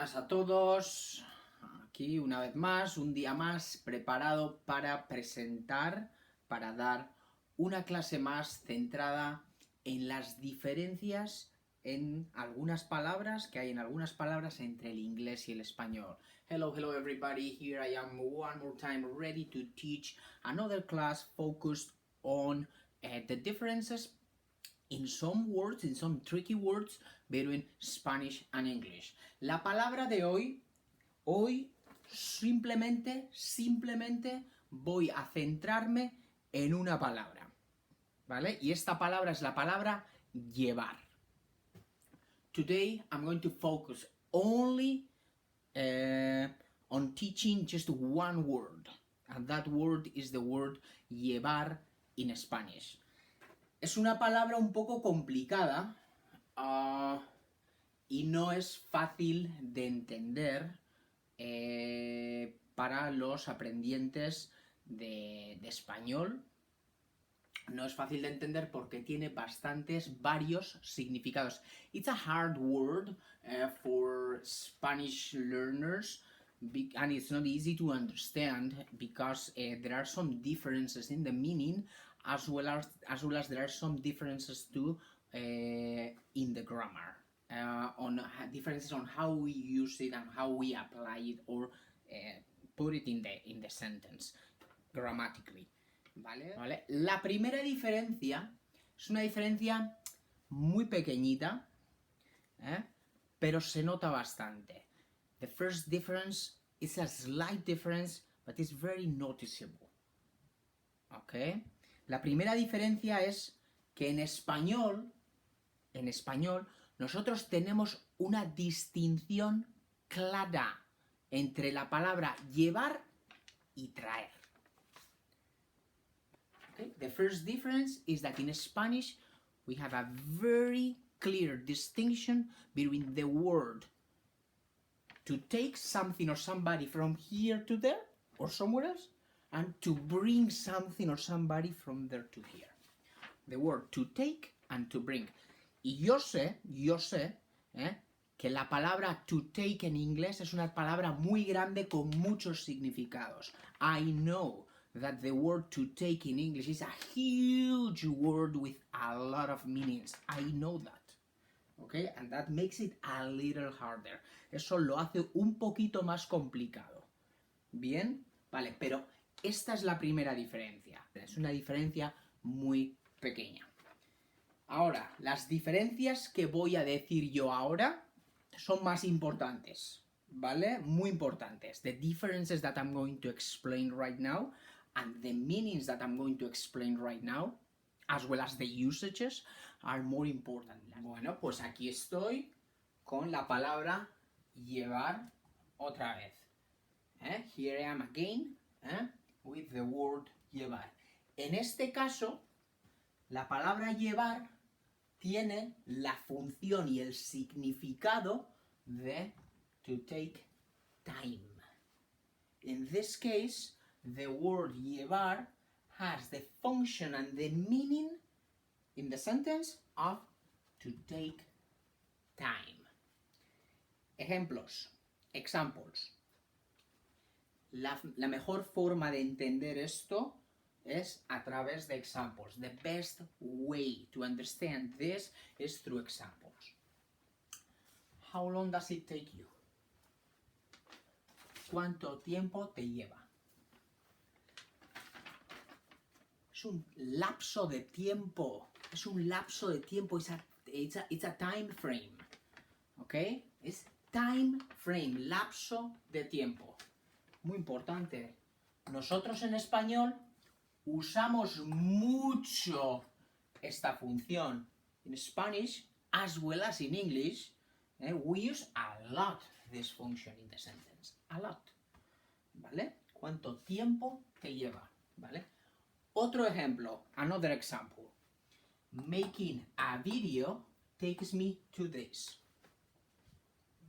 buenas a todos. Aquí una vez más, un día más, preparado para presentar, para dar una clase más centrada en las diferencias en algunas palabras que hay en algunas palabras entre el inglés y el español. Hello everybody, here I am one more time ready to teach another class focused on the differences in some words, in some tricky words between Spanish and English. La palabra de hoy simplemente voy a centrarme en una palabra, ¿vale? Y esta palabra es la palabra llevar. Today I'm going to focus only on teaching just one word, and that word is the word llevar in Spanish. Es una palabra un poco complicada y no es fácil de entender para los aprendientes de español. No es fácil de entender porque tiene varios significados. It's a hard word for Spanish learners, and it's not easy to understand because there are some differences in the meaning, as well as there are some differences too in the grammar, on differences on how we use it and how we apply it or put it in the sentence grammatically. ¿Vale? La primera diferencia es una diferencia muy pequeñita, pero se nota bastante. The first difference is a slight difference, but it's very noticeable. ¿Ok? La primera diferencia es que en español, nosotros tenemos una distinción clara entre la palabra llevar y traer. Okay? The first difference is that in Spanish we have a very clear distinction between the word to take something or somebody from here to there or somewhere else, and to bring something or somebody from there to here. The word to take and to bring. Y yo sé que la palabra to take en inglés es una palabra muy grande con muchos significados. I know that the word to take in English is a huge word with a lot of meanings. I know that. Okay? And that makes it a little harder. Eso lo hace un poquito más complicado. ¿Bien? Vale, pero esta es la primera diferencia. Es una diferencia muy pequeña. Ahora, las diferencias que voy a decir yo ahora son más importantes, ¿vale? Muy importantes. The differences that I'm going to explain right now and the meanings that I'm going to explain right now, as well as the usages, are more important. Bueno, pues aquí estoy con la palabra llevar otra vez. Here I am again with the word llevar. En este caso, la palabra llevar tiene la función y el significado de to take time. In this case, the word llevar has the function and the meaning in the sentence of to take time. Ejemplos, examples. La mejor forma de entender esto es a través de examples. The best way to understand this is through examples. How long does it take you? ¿Cuánto tiempo te lleva? Es un lapso de tiempo. Es un lapso de tiempo. It's a time frame. ¿Ok? Es time frame, lapso de tiempo. Muy importante. Nosotros en español usamos mucho esta función. In Spanish, as well as in English, we use a lot this function in the sentence. A lot. ¿Vale? ¿Cuánto tiempo te lleva? ¿Vale? Otro ejemplo, another example. Making a video takes me 2 days.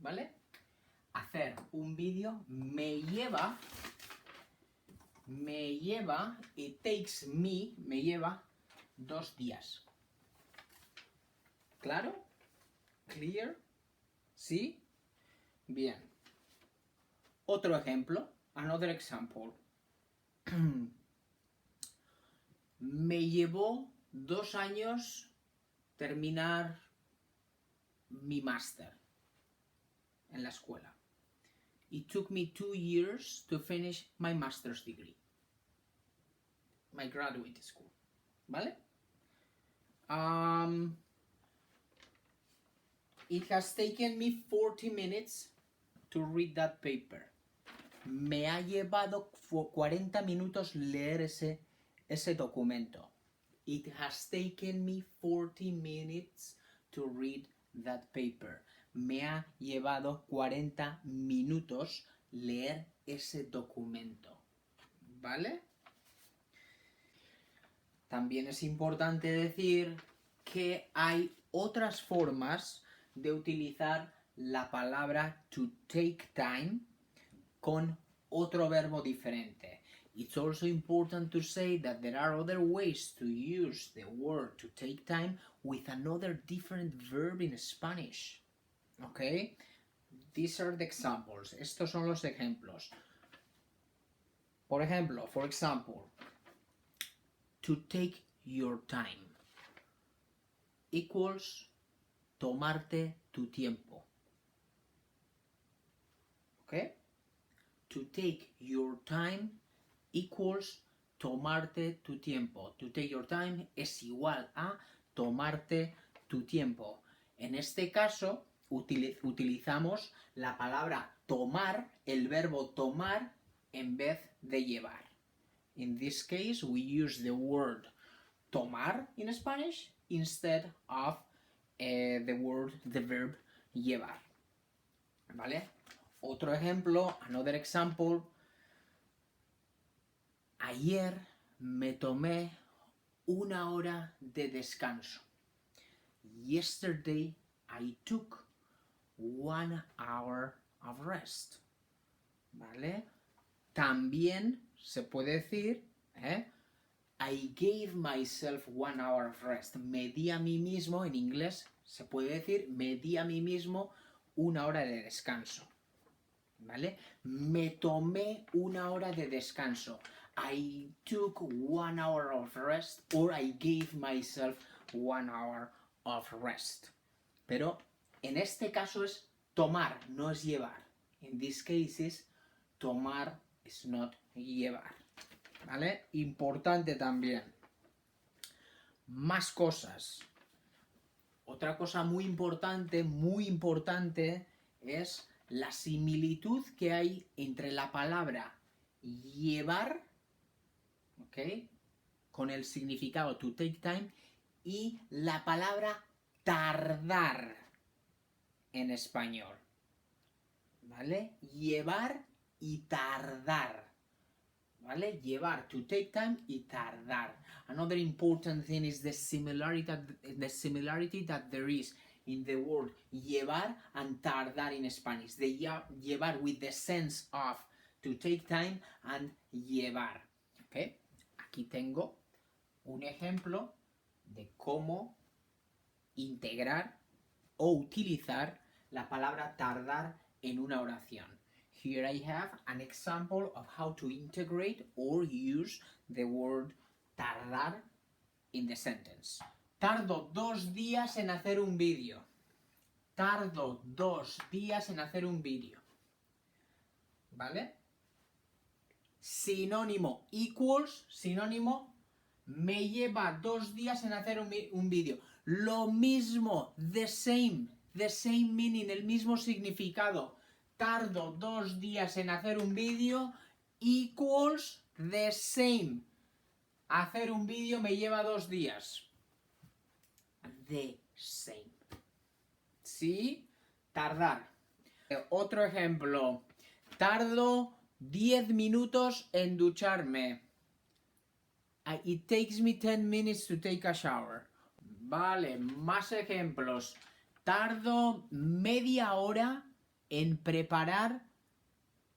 ¿Vale? Hacer un vídeo me lleva, it takes me lleva 2 días. ¿Claro? ¿Clear? ¿Sí? Bien. Otro ejemplo. Another example. Me llevó 2 años terminar mi máster en la escuela. It took me 2 years to finish my master's degree. My graduate school. ¿Vale? It has taken me 40 minutes to read that paper. Me ha llevado 40 minutos leer ese documento. It has taken me 40 minutes to read that paper. Me ha llevado 40 minutos leer ese documento. ¿Vale? También es importante decir que hay otras formas de utilizar la palabra to take time con otro verbo diferente. It's also important to say that there are other ways to use the word to take time with another different verb in Spanish. Okay? These are the examples. Estos son los ejemplos. For example, to take your time equals tomarte tu tiempo. Okay? To take your time equals tomarte tu tiempo. To take your time es igual a tomarte tu tiempo. En este caso, utilizamos la palabra tomar, el verbo tomar, en vez de llevar. In this case, we use the word tomar in Spanish instead of the verb llevar. ¿Vale? Otro ejemplo, another example. Ayer me tomé 1 hora de descanso. Yesterday I took 1 hour of rest. ¿Vale? También se puede decir, I gave myself 1 hour of rest. Me di a mí mismo, en inglés se puede decir, me di a mí mismo 1 hora de descanso. ¿Vale? Me tomé 1 hora de descanso. I took 1 hour of rest, or I gave myself 1 hour of rest. Pero en este caso es tomar, no es llevar. In this case is tomar is not llevar. ¿Vale? Importante también. Más cosas. Otra cosa muy importante es la similitud que hay entre la palabra llevar, ¿ok?, con el significado to take time, y la palabra tardar en español. ¿Vale? Llevar y tardar. ¿Vale? Llevar, to take time, y tardar. Another important thing is the similarity that there is in the word llevar and tardar in Spanish. The llevar with the sense of to take time and llevar. ¿Okay? Aquí tengo un ejemplo de cómo integrar o utilizar la palabra tardar en una oración. Here I have an example of how to integrate or use the word tardar in the sentence. Tardo 2 días en hacer un vídeo. Tardo 2 días en hacer un vídeo. ¿Vale? Sinónimo equals, sinónimo, me lleva 2 días en hacer un vídeo. Lo mismo, the same meaning, el mismo significado. Tardo 2 días en hacer un vídeo equals the same. Hacer un vídeo me lleva 2 días. The same. ¿Sí? Tardar. Otro ejemplo. Tardo 10 minutos en ducharme. It takes me 10 minutes to take a shower. Vale, más ejemplos. Tardo media hora en preparar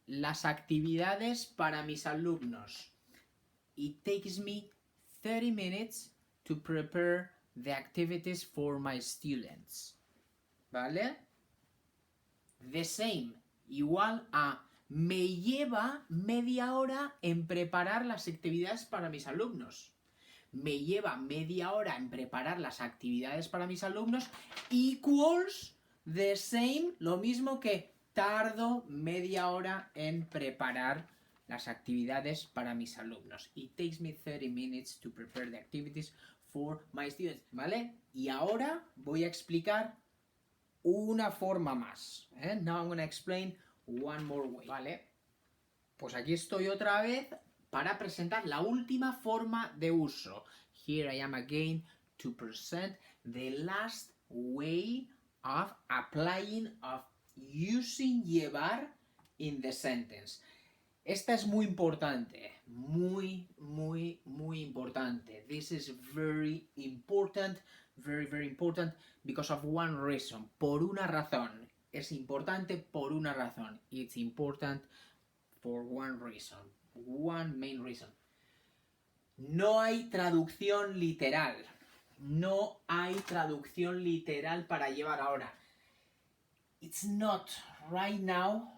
las actividades para mis alumnos. It takes me 30 minutes to prepare the activities for my students. ¿Vale? The same, igual a me lleva media hora en preparar las actividades para mis alumnos. Me lleva media hora en preparar las actividades para mis alumnos equals the same, lo mismo que tardo media hora en preparar las actividades para mis alumnos. It takes me 30 minutes to prepare the activities for my students, ¿vale? Y ahora voy a explicar una forma más. Now I'm going to explain one more way, ¿vale? Pues aquí estoy otra vez para presentar la última forma de uso. Here I am again to present the last way of applying, of using llevar in the sentence. Esta es muy importante, muy importante. This is very important, very important, because of one reason, por una razón. Es importante por una razón. It's important for one reason, one main reason. No hay traducción literal. No hay traducción literal para llevar ahora. It's not right now.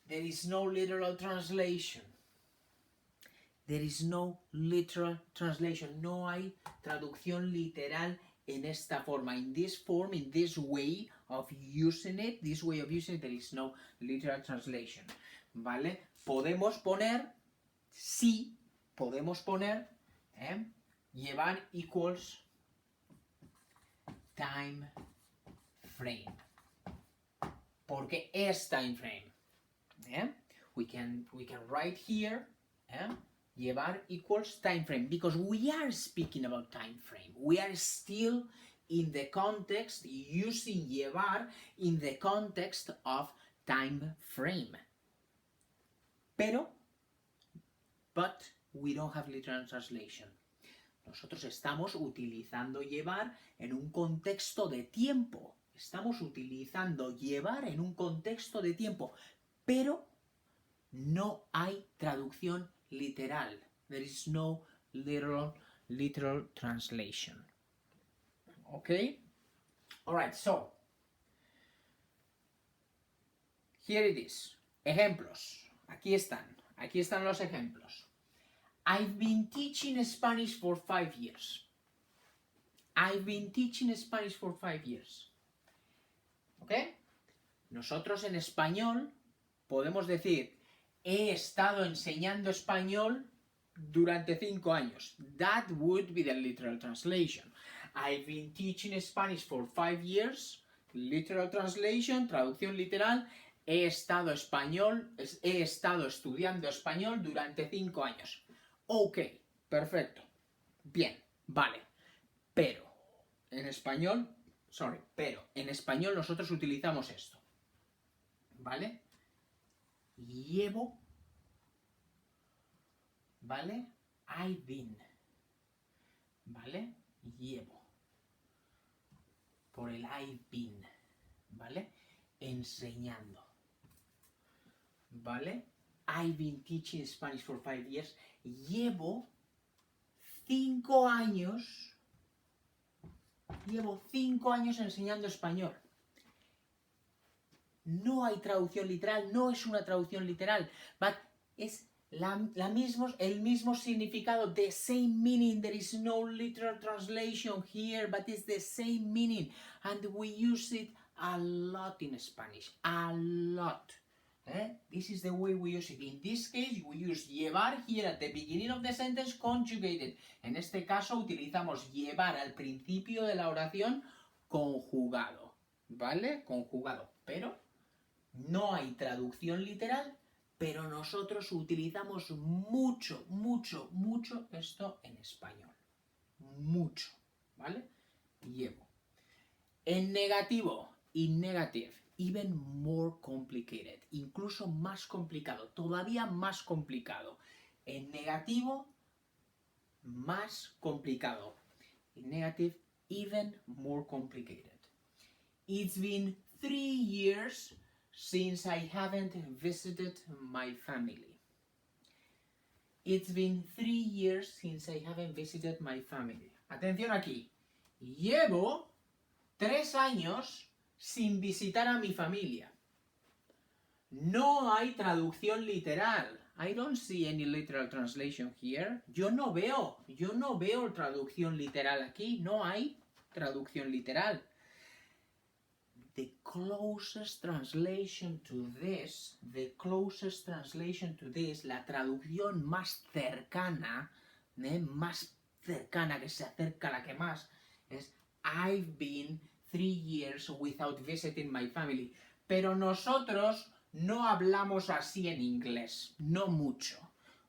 There is no literal translation. There is no literal translation. No hay traducción literal en esta forma. In this form, in this way of using it, there is no literal translation. ¿Vale? Podemos poner, sí, podemos poner, llevar equals time frame. Porque es time frame. We can write here, llevar equals time frame, because we are speaking about time frame. We are still in the context, using llevar in the context of time frame. But we don't have literal translation. Nosotros estamos utilizando llevar en un contexto de tiempo. Estamos utilizando llevar en un contexto de tiempo. Pero no hay traducción literal. There is no literal translation. Okay? Alright, so here it is. Ejemplos. Aquí están los ejemplos. I've been teaching Spanish for 5 years. I've been teaching Spanish for 5 years. ¿Ok? Nosotros en español podemos decir, he estado enseñando español durante 5 años. That would be the literal translation. I've been teaching Spanish for 5 years. Literal translation, traducción literal. He estado estudiando español durante 5 años. Ok, perfecto. Bien, vale. Pero en español nosotros utilizamos esto. ¿Vale? Llevo. ¿Vale? I've been. ¿Vale? Llevo. Por el I've been. ¿Vale? Enseñando. ¿Vale? I've been teaching Spanish for 5 years. Llevo 5 años. Llevo 5 años enseñando español. No hay traducción literal, no es una traducción literal, but es el mismo significado, the same meaning. There is no literal translation here, but it's the same meaning, and we use it a lot in Spanish, a lot. This is the way we use it. In this case, we use llevar here at the beginning of the sentence conjugated. En este caso utilizamos llevar al principio de la oración conjugado, ¿vale? Conjugado, pero no hay traducción literal, pero nosotros utilizamos mucho esto en español. Mucho, ¿vale? Llevo. En negativo, in negative, even more complicated, incluso más complicado, todavía más complicado. En negativo, más complicado. In negative, even more complicated. It's been 3 years since I haven't visited my family. It's been 3 years since I haven't visited my family. Atención aquí. Llevo 3 años sin visitar a mi familia. No hay traducción literal. I don't see any literal translation here. Yo no veo traducción literal aquí. No hay traducción literal. The closest translation to this, la traducción más cercana que se acerca a la que más, es I've been 3 years without visiting my family. Pero nosotros no hablamos así en inglés, no mucho.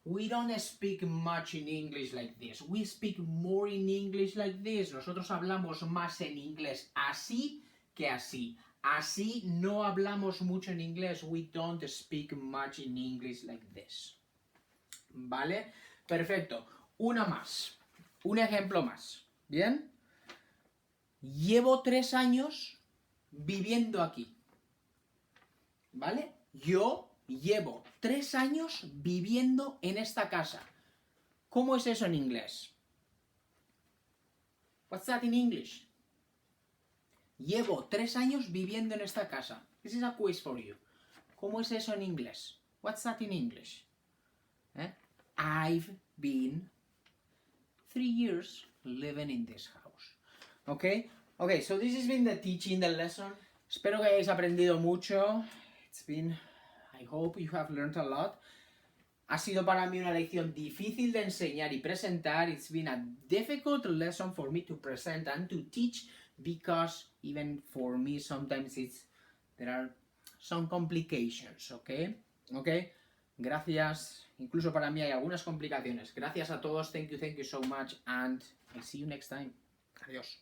We don't speak much in English like this. We speak more in English like this. Nosotros hablamos más en inglés así que así. Así no hablamos mucho en inglés. We don't speak much in English like this. ¿Vale? Perfecto. Una más. Un ejemplo más. ¿Bien? Llevo 3 años viviendo aquí. ¿Vale? Yo llevo 3 años viviendo en esta casa. ¿Cómo es eso en inglés? What's that in English? Llevo 3 años viviendo en esta casa. This is a quiz for you. ¿Cómo es eso en inglés? What's that in English? I've been 3 years living in this house. Okay? Okay, so this has been the teaching, the lesson. Espero que hayáis aprendido mucho. I hope you have learned a lot. Ha sido para mí una lección difícil de enseñar y presentar. It's been a difficult lesson for me to present and to teach because even for me sometimes there are some complications, okay? Okay? Gracias. Incluso para mí hay algunas complicaciones. Gracias a todos. Thank you so much and I'll see you next time. Adiós.